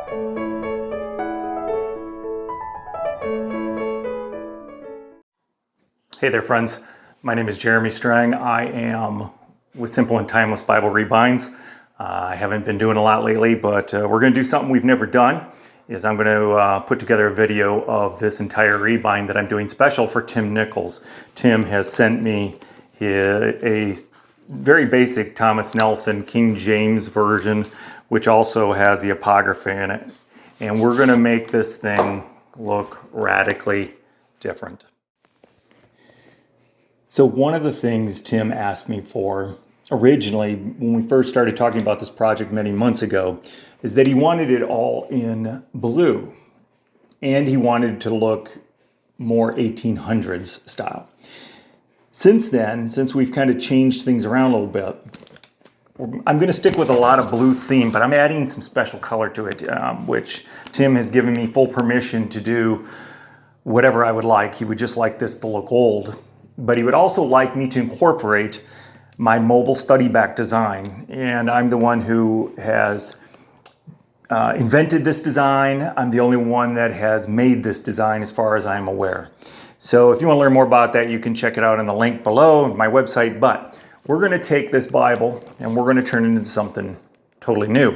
Hey there, friends. My name is Jeremy Strang. I am with Simple and Timeless Bible Rebinds. I haven't been doing a lot lately, but we're going to do something we've never done. I'm going to put together a video of this entire rebind that I'm doing special for Tim Nickles. Tim has sent me a very basic Thomas Nelson King James version, which also has the Apocrypha in it. And we're going to make this thing look radically different. So one of the things Tim asked me for originally, when we first started talking about this project many months ago, is that he wanted it all in blue. And he wanted it to look more 1800s style. Since then, since we've kind of changed things around a little bit, I'm going to stick with a lot of blue theme, but I'm adding some special color to it, which Tim has given me full permission to do whatever I would like. He would just like this to look old. But he would also like me to incorporate my mobile study back design. And I'm the one who has invented this design. I'm the only one that has made this design as far as I'm aware. So if you want to learn more about that, you can check it out in the link below, my website. But we're going to take this Bible and we're going to turn it into something totally new.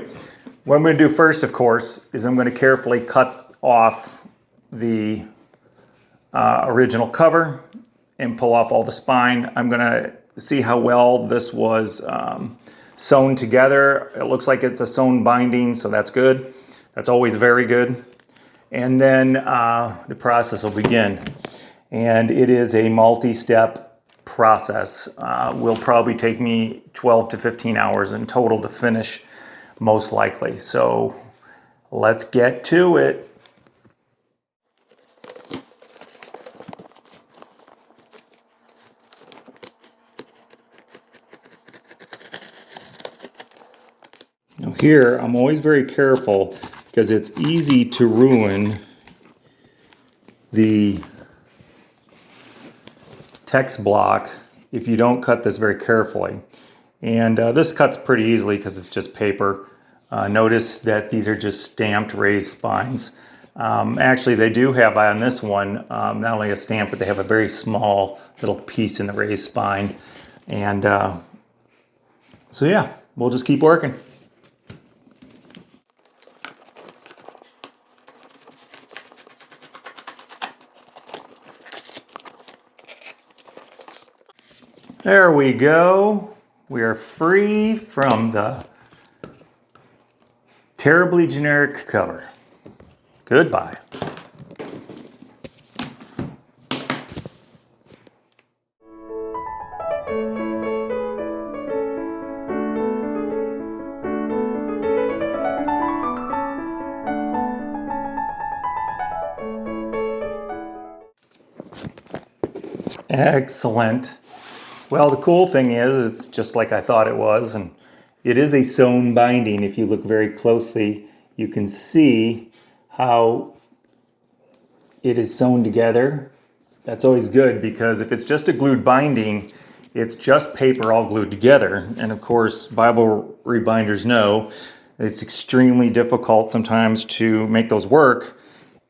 What I'm going to do first, of course, is I'm going to carefully cut off the original cover and pull off all the spine. I'm going to see how well this was sewn together. It looks like it's a sewn binding, so that's good. That's always very good. And then the process will begin. And it is a multi-step process. Will probably take me 12 to 15 hours in total to finish, most likely. So let's get to it. Now here, I'm always very careful because it's easy to ruin the text block if you don't cut this very carefully. And this cuts pretty easily because it's just paper. Notice that these are just stamped raised spines. Actually, they do have on this one not only a stamp, but they have a very small little piece in the raised spine. And so yeah, we'll just keep working. There we go. We are free from the terribly generic cover. Goodbye. Excellent. Well, the cool thing is it's just like I thought it was, and it is a sewn binding. If you look very closely, you can see how it is sewn together. That's always good because if it's just a glued binding, it's just paper all glued together. And of course, Bible rebinders know it's extremely difficult sometimes to make those work,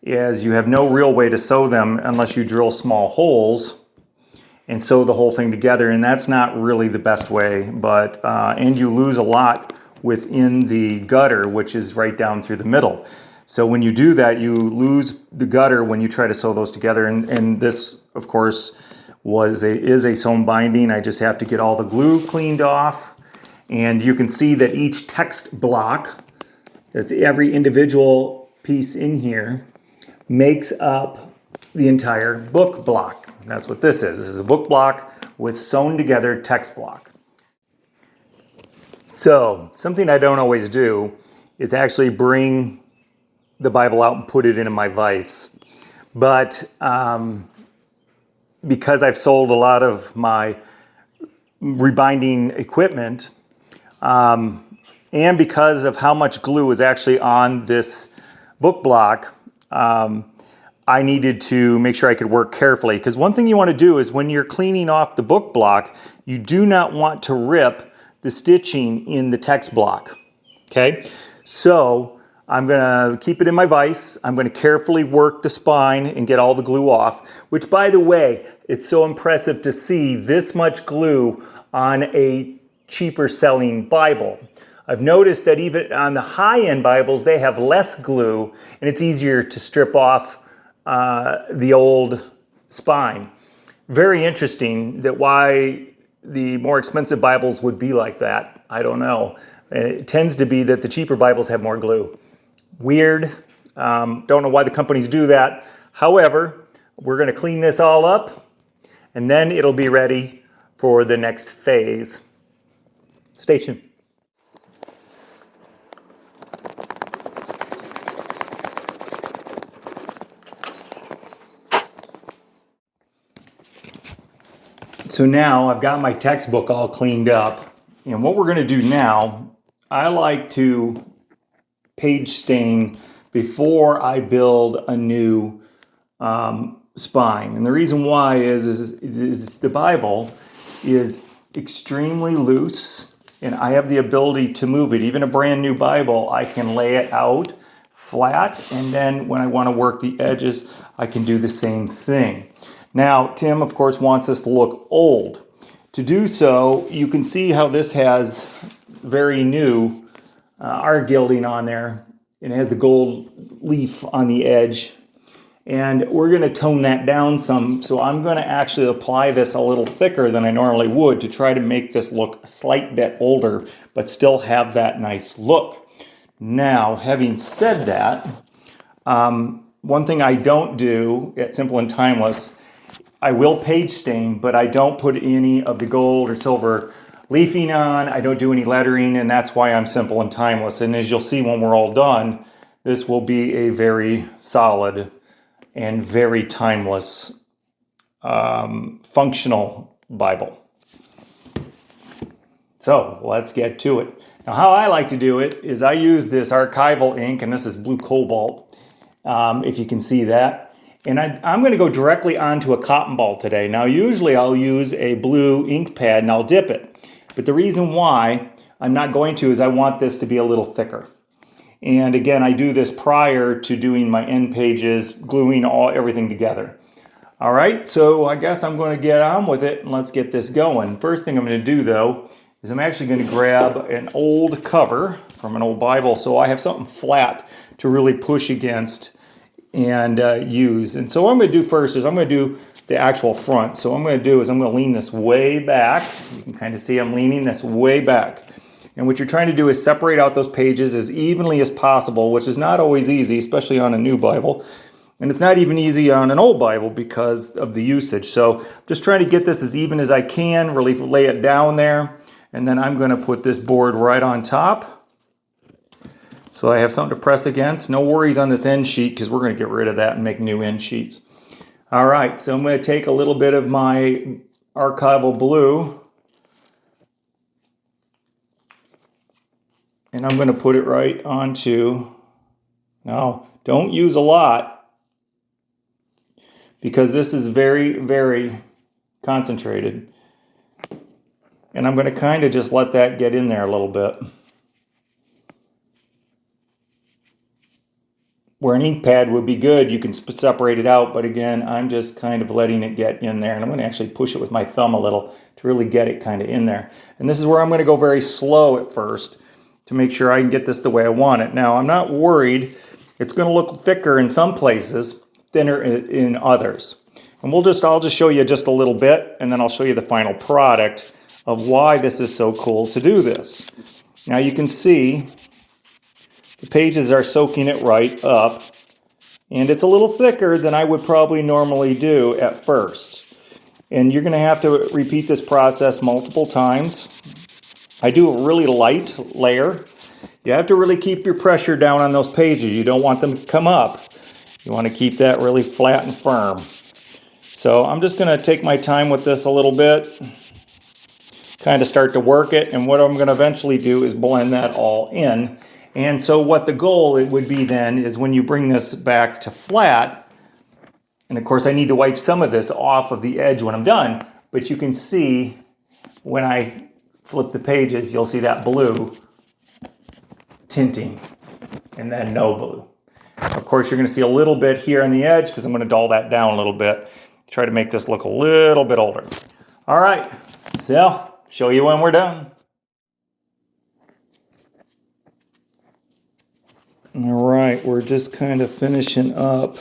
as you have no real way to sew them unless you drill small holes and sew the whole thing together, and that's not really the best way, but and you lose a lot within the gutter, which is right down through the middle. So when you do that, you lose the gutter when you try to sew those together, and this, of course, is a sewn binding. I just have to get all the glue cleaned off, and you can see that each text block, that's every individual piece in here, makes up the entire book block. That's what this is. This is a book block with sewn together text block. So something I don't always do is actually bring the Bible out and put it into my vise. But because I've sold a lot of my rebinding equipment, and because of how much glue is actually on this book block, I needed to make sure I could work carefully, because one thing you want to do is when you're cleaning off the book block, you do not want to rip the stitching in the text block. Okay, so I'm going to keep it in my vise. I'm going to carefully work the spine and get all the glue off, which, by the way, it's so impressive to see this much glue on a cheaper selling Bible. I've noticed that even on the high-end Bibles, they have less glue, and it's easier to strip off the old spine. Very interesting that why the more expensive Bibles would be like that. I don't know. It tends to be that the cheaper Bibles have more glue. Weird. Don't know why the companies do that. However, we're going to clean this all up, and then it'll be ready for the next phase. Stay tuned. So now I've got my textbook all cleaned up, and what we're going to do now, I like to page stain before I build a new spine. And the reason why is the Bible is extremely loose, and I have the ability to move it. Even a brand new Bible, I can lay it out flat, and then when I want to work the edges, I can do the same thing. Now, Tim, of course, wants us to look old. To do so, you can see how this has very new art gilding on there. It has the gold leaf on the edge. And we're going to tone that down some. So I'm going to actually apply this a little thicker than I normally would to try to make this look a slight bit older, but still have that nice look. Now, having said that, one thing I don't do at Simple and Timeless, I will page stain, but I don't put any of the gold or silver leafing on. I don't do any lettering, and that's why I'm Simple and Timeless. And as you'll see when we're all done, this will be a very solid and very timeless functional Bible. So let's get to it. Now, how I like to do it is I use this archival ink, and this is blue cobalt, if you can see that. And I'm going to go directly onto a cotton ball today. Now, usually I'll use a blue ink pad and I'll dip it. But the reason why I'm not going to is I want this to be a little thicker. And again, I do this prior to doing my end pages, gluing everything together. All right, so I guess I'm going to get on with it and let's get this going. First thing I'm going to do, though, is I'm actually going to grab an old cover from an old Bible so I have something flat to really push against and use. And so what I'm going to do first is I'm going to do the actual front. So what I'm going to do is I'm going to lean this way back. You can kind of see I'm leaning this way back. And what you're trying to do is separate out those pages as evenly as possible, which is not always easy, especially on a new Bible. And it's not even easy on an old Bible because of the usage. So just trying to get this as even as I can, really lay it down there. And then I'm going to put this board right on top. So I have something to press against. No worries on this end sheet because we're going to get rid of that and make new end sheets. All right, so I'm going to take a little bit of my archival blue and I'm going to put it right onto, now don't use a lot because this is very, very concentrated. And I'm going to kind of just let that get in there a little bit. Where an ink pad would be good, you can separate it out, but again, I'm just kind of letting it get in there, and I'm going to actually push it with my thumb a little to really get it kind of in there. And this is where I'm going to go very slow at first to make sure I can get this the way I want it. Now, I'm not worried. It's going to look thicker in some places, thinner in others. And I'll just show you just a little bit, and then I'll show you the final product of why this is so cool to do this. Now, you can see the pages are soaking it right up, and it's a little thicker than I would probably normally do at first. And you're going to have to repeat this process multiple times. I do a really light layer. You have to really keep your pressure down on those pages. You don't want them to come up. You want to keep that really flat and firm. So I'm just going to take my time with this a little bit, kind of start to work it, and what I'm going to eventually do is blend that all in. And so what the goal it would be then is when you bring this back to flat, and of course I need to wipe some of this off of the edge when I'm done, but you can see when I flip the pages, you'll see that blue tinting. and then no blue. Of course, you're going to see a little bit here on the edge because I'm going to dull that down a little bit. Try to make this look a little bit older. All right, so show you when we're done. All right, we're just kind of finishing up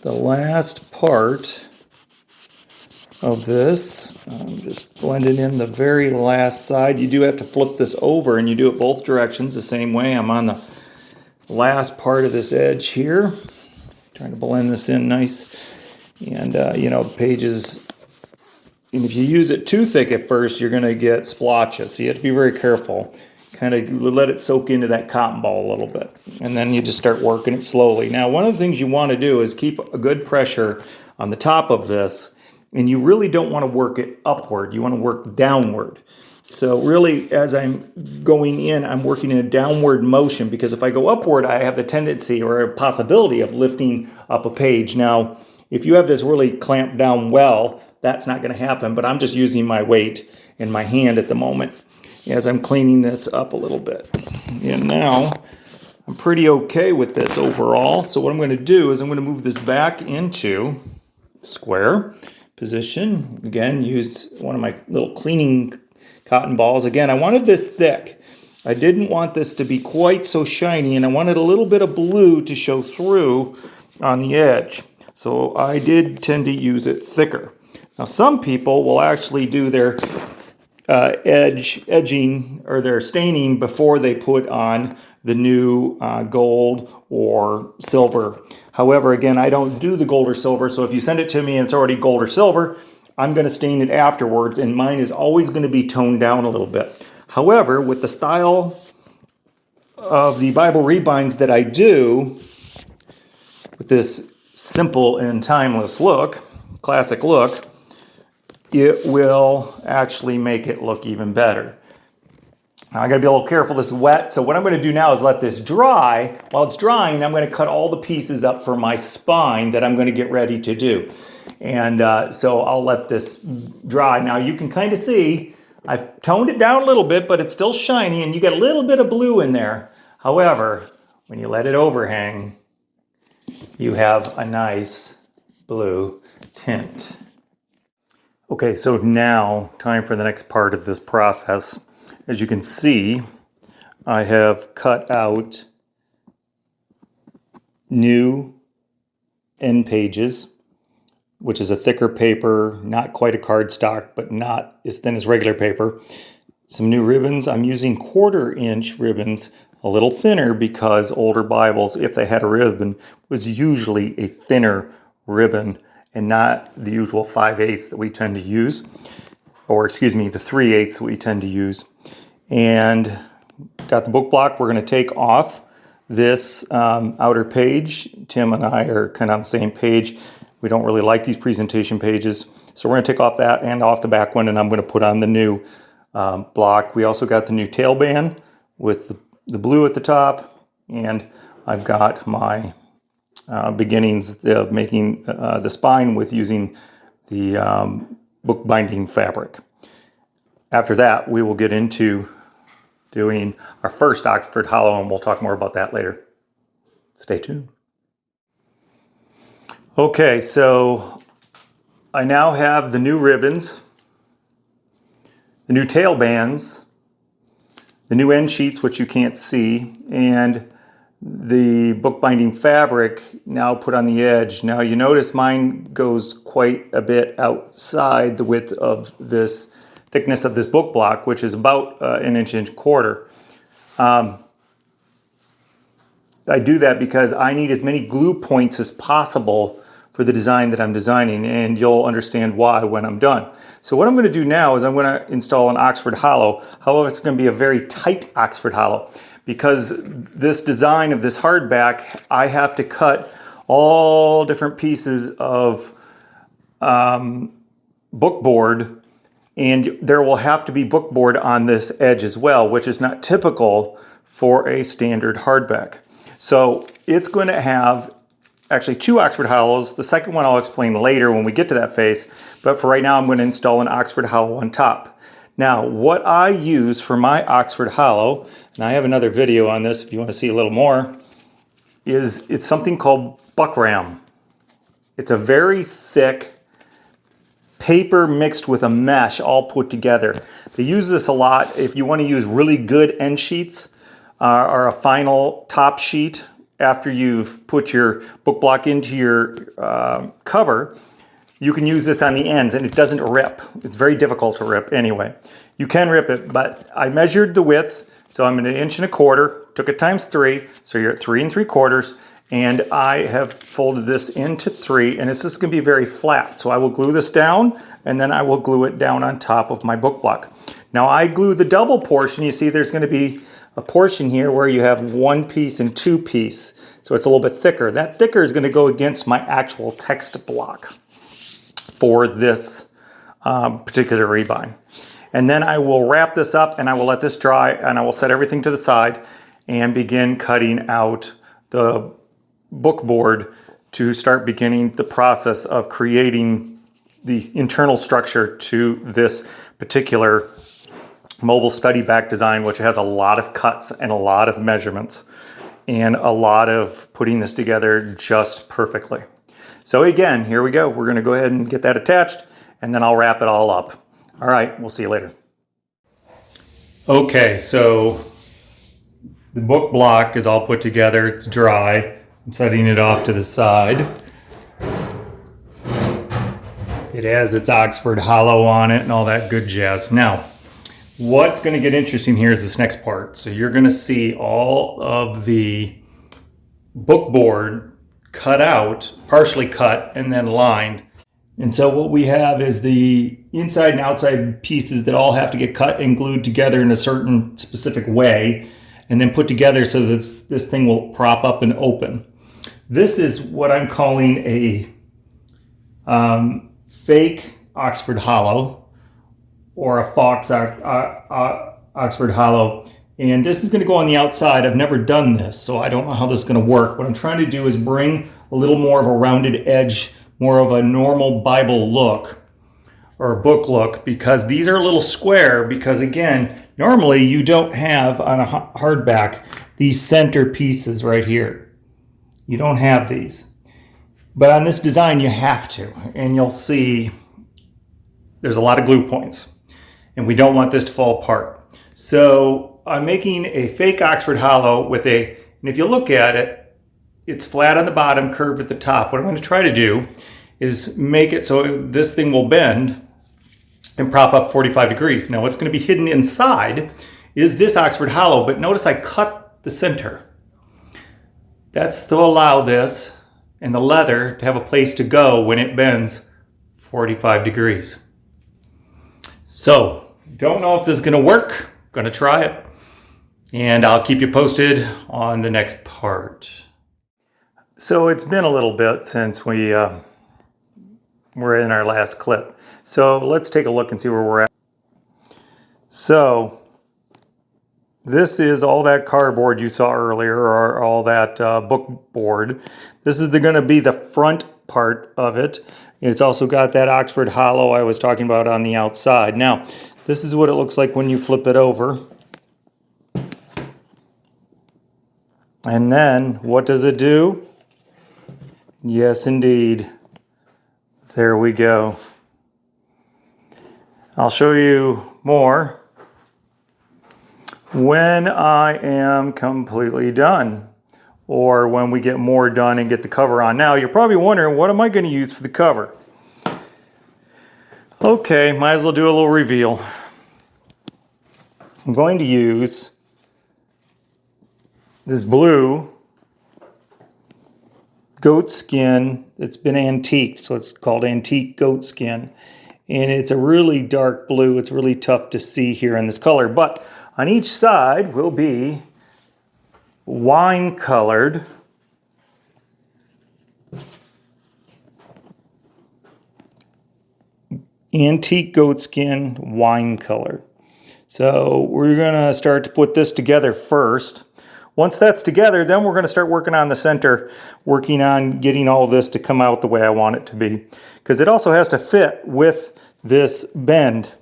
the last part of this. I'm just blending in the very last side. You do have to flip this over, and you do it both directions the same way. I'm on the last part of this edge here, trying to blend this in nice. And you know, the pages, and if you use it too thick at first, you're going to get splotches. So you have to be very careful. Kind of let it soak into that cotton ball a little bit, and then you just start working it slowly. Now, one of the things you want to do is keep a good pressure on the top of this, and you really don't want to work it upward. You want to work downward. So really, as I'm going in, I'm working in a downward motion, because if I go upward, I have the tendency or a possibility of lifting up a page. Now, if you have this really clamped down well, that's not going to happen, but I'm just using my weight in my hand at the moment as I'm cleaning this up a little bit. And now I'm pretty okay with this overall. So what I'm going to do is I'm going to move this back into square position. Again, use one of my little cleaning cotton balls. Again, I wanted this thick. I didn't want this to be quite so shiny, and I wanted a little bit of blue to show through on the edge. So I did tend to use it thicker. Now, some people will actually do their edging or their staining before they put on the new gold or silver. However, again, I don't do the gold or silver, so if you send it to me and it's already gold or silver, I'm going to stain it afterwards, and mine is always going to be toned down a little bit. However, with the style of the Bible rebinds that I do, with this simple and timeless look, classic look, it will actually make it look even better. Now, I gotta be a little careful, this is wet, so what I'm gonna do now is let this dry. While it's drying, I'm gonna cut all the pieces up for my spine that I'm gonna get ready to do. And so I'll let this dry. Now you can kind of see, I've toned it down a little bit, but it's still shiny, and you get a little bit of blue in there. However, when you let it overhang, you have a nice blue tint. Okay, so now time for the next part of this process. As you can see, I have cut out new end pages, which is a thicker paper, not quite a cardstock, but not as thin as regular paper. Some new ribbons. I'm using 1/4-inch ribbons, a little thinner, because older Bibles, if they had a ribbon, was usually a thinner ribbon and not the usual 5/8 that we tend to use, or excuse me, the 3/8 that we tend to use. And got the book block. We're going to take off this outer page. Tim and I are kind of on the same page. We don't really like these presentation pages, so we're going to take off that and off the back one, and I'm going to put on the new block. We also got the new tail band with the blue at the top, and I've got my beginnings of making the spine with using the book binding fabric. After that, we will get into doing our first Oxford Hollow, and we'll talk more about that later. Stay tuned. Okay, so I now have the new ribbons, the new tail bands, the new end sheets, which you can't see, and the bookbinding fabric now put on the edge. Now you notice mine goes quite a bit outside the width of this thickness of this book block, which is about 1.25 inches. I do that because I need as many glue points as possible for the design that I'm designing, and you'll understand why when I'm done. So what I'm going to do now is I'm going to install an Oxford Hollow. However, it's going to be a very tight Oxford Hollow, because this design of this hardback, I have to cut all different pieces of bookboard, and there will have to be bookboard on this edge as well, which is not typical for a standard hardback. So it's going to have actually 2 Oxford Hollows. The second one I'll explain later when we get to that phase, but for right now I'm going to install an Oxford Hollow on top. Now, what I use for my Oxford Hollow, and I have another video on this if you want to see a little more, is it's something called buckram. It's a very thick paper mixed with a mesh all put together. They use this a lot if you want to use really good end sheets or a final top sheet after you've put your book block into your cover. You can use this on the ends and it doesn't rip. It's very difficult to rip anyway. You can rip it, but I measured the width, so I'm at 1.25 inches, took it times 3, so you're at 3 3/4, and I have folded this into 3, and this is going to be very flat. So I will glue this down, and then I will glue it down on top of my book block. Now I glue the double portion. You see there's going to be a portion here where you have 1 piece and 2 piece, so it's a little bit thicker. That thicker is going to go against my actual text block for this particular rebind. And then I will wrap this up and I will let this dry and I will set everything to the side and begin cutting out the book board to start beginning the process of creating the internal structure to this particular mobile study back design, which has a lot of cuts and a lot of measurements and a lot of putting this together just perfectly. So again, here we go. We're going to go ahead and get that attached, and then I'll wrap it all up. All right, we'll see you later. Okay, so the book block is all put together. It's dry. I'm setting it off to the side. It has its Oxford Hollow on it and all that good jazz. Now, what's going to get interesting here is this next part. So you're going to see all of the book board cut out, partially cut, and then lined. And so what we have is the inside and outside pieces that all have to get cut and glued together in a certain specific way and then put together so that this thing will prop up and open. This is what I'm calling a fake Oxford Hollow or a Fox Oxford Hollow. And this is going to go on the outside. I've never done this, so I don't know how this is going to work. What I'm trying to do is bring a little more of a rounded edge, more of a normal Bible look or book look, because these are a little square because, again, normally you don't have on a hardback these center pieces right here. You don't have these. But on this design, you have to. And you'll see there's a lot of glue points. And we don't want this to fall apart. So I'm making a fake Oxford Hollow with and if you look at it, it's flat on the bottom, curved at the top. What I'm going to try to do is make it so this thing will bend and prop up 45 degrees. Now what's going to be hidden inside is this Oxford Hollow, but notice I cut the center. That's to allow this and the leather to have a place to go when it bends 45 degrees. So, don't know if this is going to work. Going to try it. And I'll keep you posted on the next part. So it's been a little bit since we were in our last clip. So let's take a look and see where we're at. So this is all that cardboard you saw earlier, or all that book board. This is going to be the front part of it. It's also got that Oxford Hollow I was talking about on the outside. Now, this is what it looks like when you flip it over. And then, what does it do? Yes, indeed. There we go. I'll show you more when I am completely done, or when we get more done and get the cover on. Now, you're probably wondering, what am I going to use for the cover? Okay, might as well do a little reveal. I'm going to use this blue goat skin. It's been antiqued, so it's called antique goat skin. And it's a really dark blue. It's really tough to see here in this color. But on each side will be wine-colored antique goat skin wine color. So we're going to start to put this together first. Once that's together, then we're going to start working on the center, working on getting all this to come out the way I want it to be. Because it also has to fit with this bend.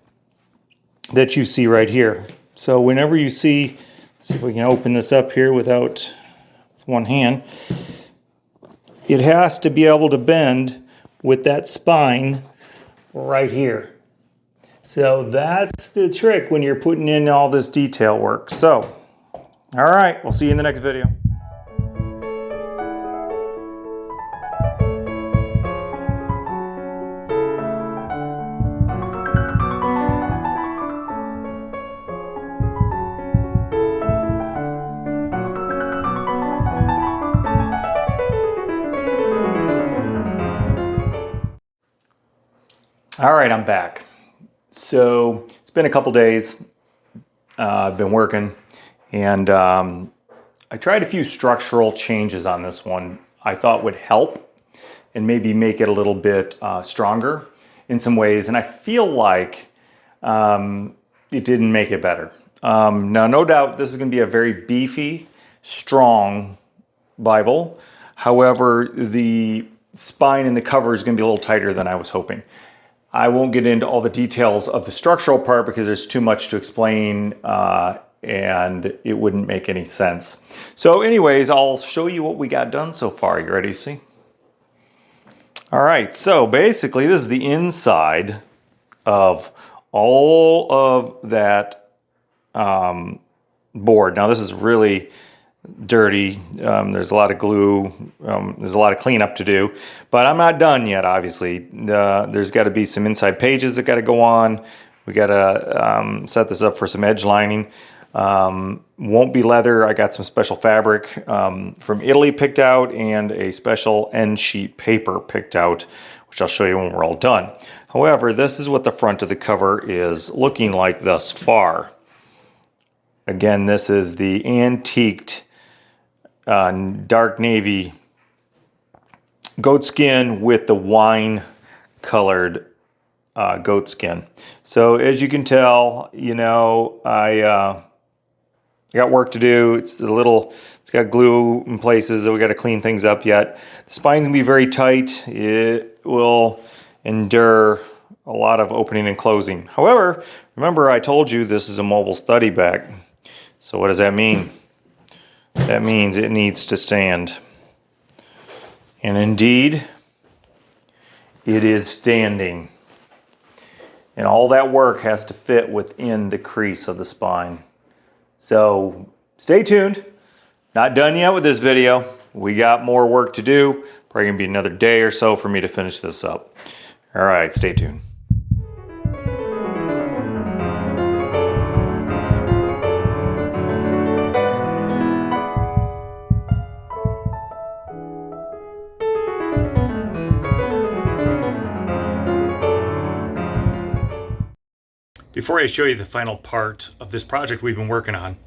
that you see right here. So whenever you see, let's see if we can open this up here with one hand, it has to be able to bend with that spine right here. So that's the trick when you're putting in all this detail work. So, all right, we'll see you in the next video. All right, I'm back. So it's been a couple days. I've been working, and I tried a few structural changes on this one I thought would help and maybe make it a little bit stronger in some ways, and I feel like it didn't make it better. Now, no doubt this is going to be a very beefy, strong Bible. However, the spine and the cover is going to be a little tighter than I was hoping. I won't get into all the details of the structural part because there's too much to explain and it wouldn't make any sense. So anyways, I'll show you what we got done so far. You ready to see? All right, so basically this is the inside of all of that board. Now this is really dirty. There's a lot of glue. There's a lot of cleanup to do, but I'm not done yet, obviously. There's got to be some inside pages that got to go on. We got to set this up for some edge lining. Won't be leather. I got some special fabric from Italy picked out and a special end sheet paper picked out, which I'll show you when we're all done. However, this is what the front of the cover is looking like thus far. Again, this is the antiqued dark navy goat skin with the wine colored goat skin. So as you can tell, you know, I got work to do. It's got glue in places that we got to clean things up yet. The spine's gonna be very tight. It will endure a lot of opening and closing. However, remember I told you this is a mobile study bag. So what does that mean? That means it needs to stand. And indeed, it is standing. And all that work has to fit within the crease of the spine. So stay tuned. Not done yet with this video. We got more work to do. Probably gonna be another day or so for me to finish this up. All right, stay tuned. Before I show you the final part of this project we've been working on,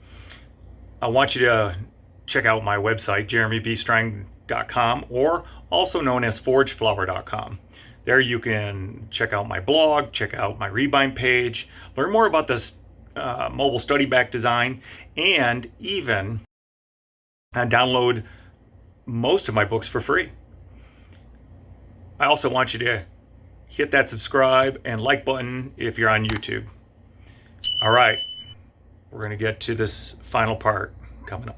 I want you to check out my website, jeremybstrang.com, or also known as forgeflower.com. There you can check out my blog, check out my Rebind page, learn more about this mobile study back design, and even download most of my books for free. I also want you to hit that subscribe and like button if you're on YouTube. All right, we're going to get to this final part coming up.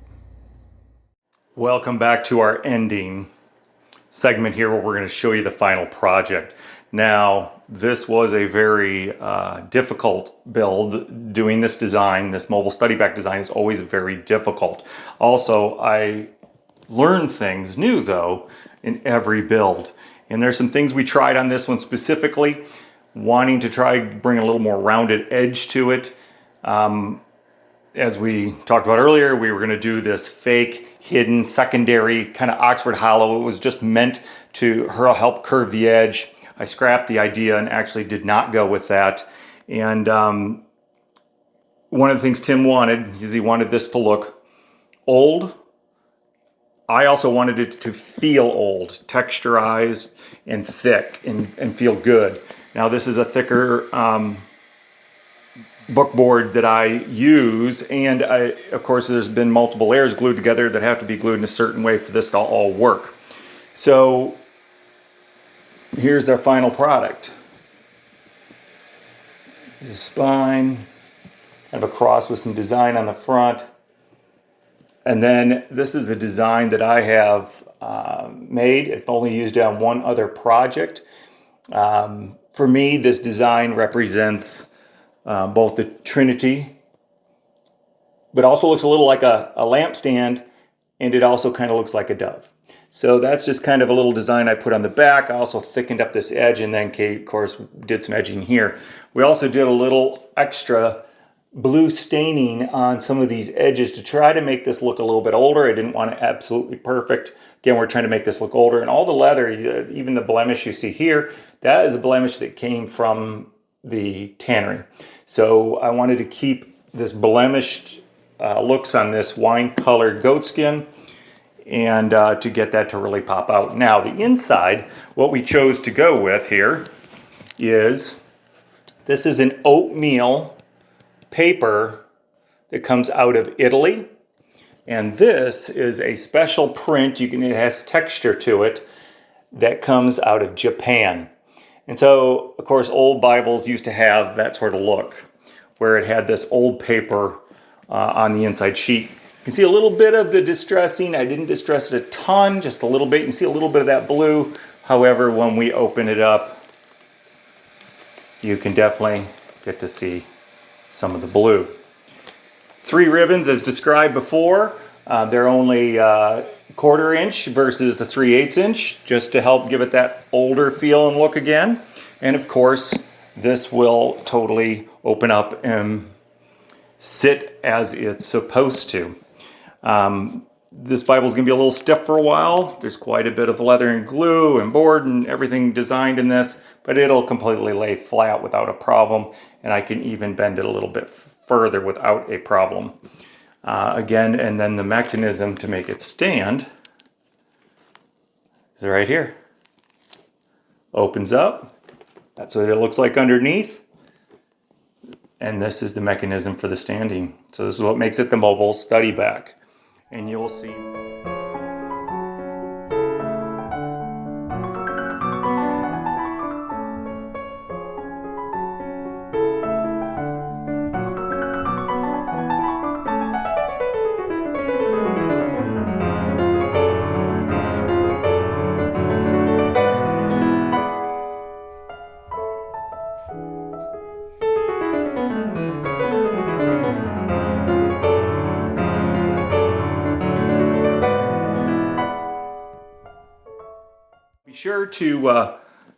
Welcome back to our ending segment here where we're going to show you the final project. Now, this was a very difficult build. Doing this design, this mobile study back design, is always very difficult. Also, I learned things new though in every build. And there's some things we tried on this one specifically, wanting to try bring a little more rounded edge to it. As we talked about earlier, we were going to do this fake, hidden, secondary kind of Oxford hollow. It was just meant to help curve the edge. I scrapped the idea and actually did not go with that. And one of the things Tim wanted is he wanted this to look old. I also wanted it to feel old, texturized and thick and feel good. Now this is a thicker book board that I use, and of course there's been multiple layers glued together that have to be glued in a certain way for this to all work. So here's our final product. The spine, kind of a cross with some design on the front. And then this is a design that I have made. It's only used on one other project. For me, this design represents both the Trinity, but also looks a little like a lampstand, and it also kind of looks like a dove. So that's just kind of a little design I put on the back. I also thickened up this edge, and then Kate, of course, did some edging here. We also did a little extra blue staining on some of these edges to try to make this look a little bit older. I didn't want it absolutely perfect. Again, we're trying to make this look older. And all the leather, even the blemish you see here, that is a blemish that came from the tannery. So I wanted to keep this blemished looks on this wine-colored goatskin, and to get that to really pop out. Now, the inside, what we chose to go with here is, this is an oatmeal paper that comes out of Italy. And this is a special print, it has texture to it, that comes out of Japan. And so, of course, old Bibles used to have that sort of look, where it had this old paper on the inside sheet. You can see a little bit of the distressing. I didn't distress it a ton, just a little bit. You can see a little bit of that blue. However, when we open it up, you can definitely get to see some of the blue. 3 ribbons as described before. They're only 1/4 inch versus a 3/8 inch, just to help give it that older feel and look again. And of course, this will totally open up and sit as it's supposed to. This Bible is going to be a little stiff for a while. There's quite a bit of leather and glue and board and everything designed in this, but it'll completely lay flat without a problem, and I can even bend it a little bit further without a problem. Again, and then the mechanism to make it stand is right here. Opens up. That's what it looks like underneath. And this is the mechanism for the standing. So this is what makes it the mobile study back. And you'll see. Be sure to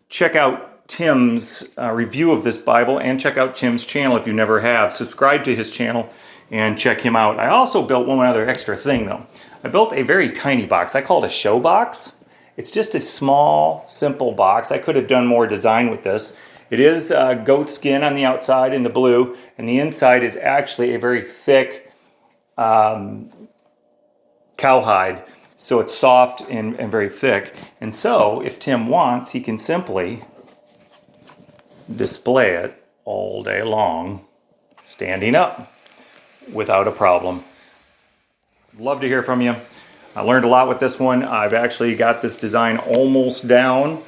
check out Tim's review of this Bible, and check out Tim's channel if you never have. Subscribe to his channel and check him out. I also built one other extra thing though. I built a very tiny box. I call it a show box. It's just a small, simple box. I could have done more design with this. It is goat skin on the outside in the blue, and the inside is actually a very thick cowhide. So it's soft and very thick. And so if Tim wants, he can simply display it all day long, standing up without a problem. Love to hear from you. I learned a lot with this one. I've actually got this design almost down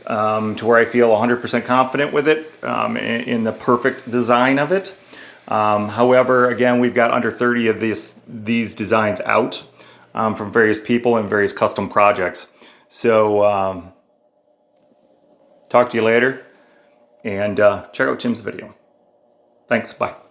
to where I feel 100% confident with it in the perfect design of it. However, again, we've got under 30 of these designs out from various people and various custom projects. So talk to you later, and check out Tim's video. Thanks, bye.